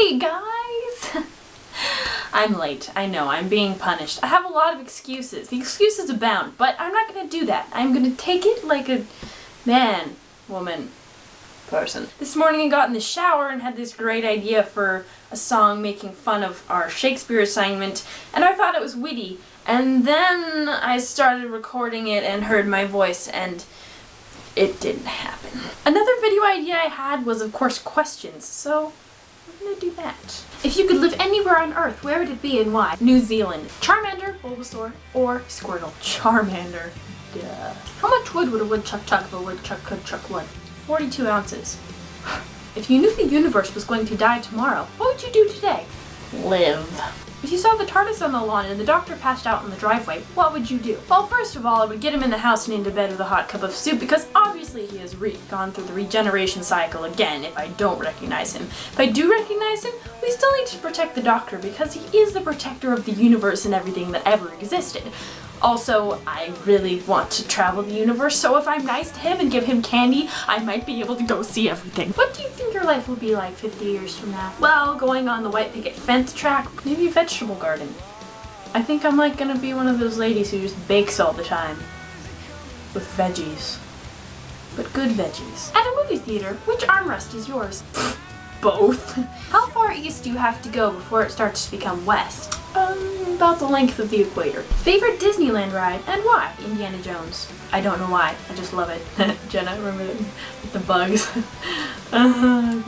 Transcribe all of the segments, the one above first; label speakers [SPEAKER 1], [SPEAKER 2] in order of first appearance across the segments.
[SPEAKER 1] Hey guys! I'm late. I know, I'm being punished. I have a lot of excuses. The excuses abound, but I'm not gonna do that. I'm gonna take it like a man, woman, person. This morning I got in the shower and had this great idea for a song making fun of our Shakespeare assignment, and I thought it was witty. And then I started recording it and heard my voice, and it didn't happen. Another video idea I had was, of course, questions, so we're gonna do that. If you could live anywhere on Earth, where would it be and why? New Zealand. Charmander, Bulbasaur, or Squirtle? Charmander. Duh. How much wood would a woodchuck chuck if a woodchuck could chuck wood? 42 ounces. If you knew the universe was going to die tomorrow, what would you do today? Live. If you saw the TARDIS on the lawn and the doctor passed out in the driveway, what would you do? Well, first of all, I would get him in the house and into bed with a hot cup of soup, because obviously he has gone through the regeneration cycle again if I don't recognize him. If I do recognize him, we still need to protect the doctor because he is the protector of the universe and everything that ever existed. Also, I really want to travel the universe, so if I'm nice to him and give him candy, I might be able to go see everything. What do you think your life will be like 50 years from now? Well, going on the white picket fence track, maybe a vegetable garden. I think I'm like gonna be one of those ladies who just bakes all the time. With veggies. But good veggies. At a movie theater, which armrest is yours? Both. How far east do you have to go before it starts to become west? About the length of the equator. Favorite Disneyland ride and why? Indiana Jones. I don't know why. I just love it. Jenna, remember that? With the bugs. Good times.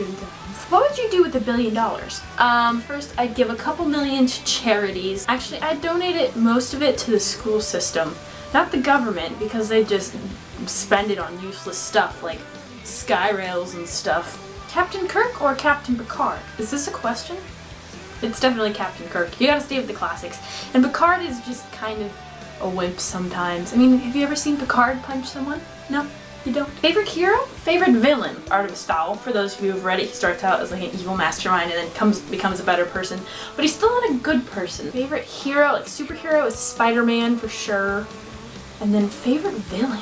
[SPEAKER 1] What would you do with $1 billion? First I'd give a couple million to charities. Actually, I'd donate most of it to the school system. Not the government, because they just spend it on useless stuff like sky rails and stuff. Captain Kirk or Captain Picard? Is this a question? It's definitely Captain Kirk. You gotta stay with the classics. And Picard is just kind of a wimp sometimes. I mean, have you ever seen Picard punch someone? No, you don't. Favorite hero? Favorite villain? Artemis Fowl. For those of you who've read it, he starts out as like an evil mastermind and then becomes a better person. But he's still not a good person. Favorite hero, like superhero, is Spider-Man for sure. And then favorite villain?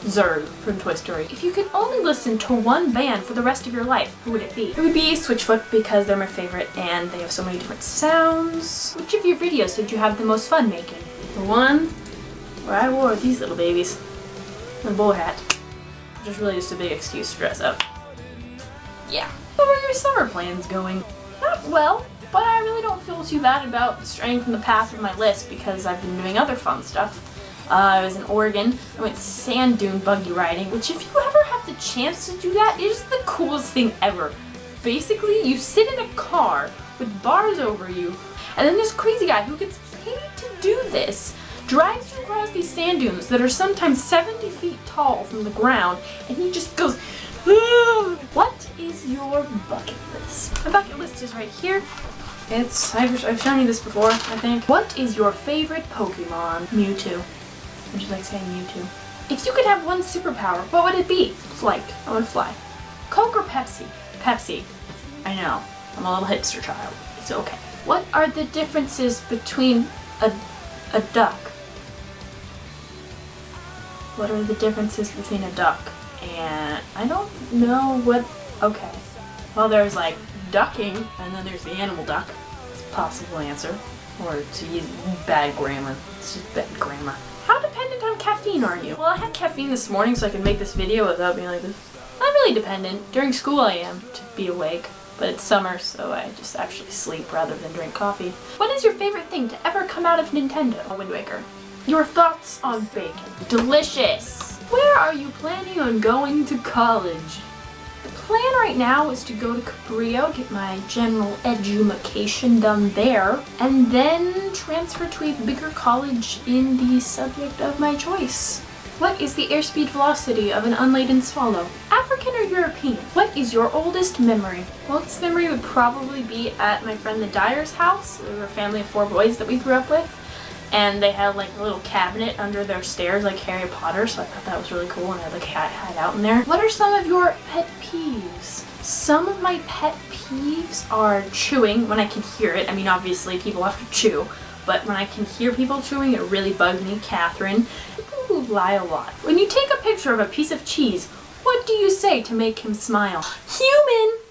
[SPEAKER 1] Zurg from Toy Story. If you could only listen to one band for the rest of your life, who would it be? It would be Switchfoot because they're my favorite and they have so many different sounds. Which of your videos did you have the most fun making? The one where I wore these little babies and a bowler hat. Which is really just a big excuse to dress up. Yeah. How are your summer plans going? Not well, but I really don't feel too bad about straying from the path of my list because I've been doing other fun stuff. I was in Oregon. I went sand dune buggy riding, which if you ever have the chance to do that, it is the coolest thing ever. Basically, you sit in a car with bars over you, and then this crazy guy who gets paid to do this drives you across these sand dunes that are sometimes 70 feet tall from the ground, and he just goes, "Ugh." What is your bucket list? My bucket list is right here. I've shown you this before, I think. What is your favorite Pokemon? Mewtwo. I just like saying Mewtwo. If you could have one superpower, what would it be? Flight. I want to fly. Coke or Pepsi? Pepsi. I know. I'm a little hipster child. It's okay. What are the differences between a duck? What are the differences between a duck and... I don't know what... Okay. Well, there's like ducking, and then there's the animal duck. It's a possible answer. Or to use bad grammar. It's just bad grammar. How dependent on caffeine are you? Well, I had caffeine this morning so I could make this video without being like this. I'm really dependent. During school I am to be awake, but it's summer so I just actually sleep rather than drink coffee. What is your favorite thing to ever come out of Nintendo? Wind Waker. Your thoughts on bacon? Delicious. Where are you planning on going to college? The plan right now is to go to Cabrillo, get my general edumacation done there, and then transfer to a bigger college in the subject of my choice. What is the airspeed velocity of an unladen swallow? African or European? What is your oldest memory? Oldest memory would probably be at my friend the Dyer's house. We were a family of 4 boys that we grew up with. And they had like a little cabinet under their stairs like Harry Potter, so I thought that was really cool and I'd like hide out in there. What are some of your pet peeves? Some of my pet peeves are chewing when I can hear it. I mean, obviously people have to chew, but when I can hear people chewing, it really bugs me. Catherine. People who lie a lot. When you take a picture of a piece of cheese, what do you say to make him smile? Human!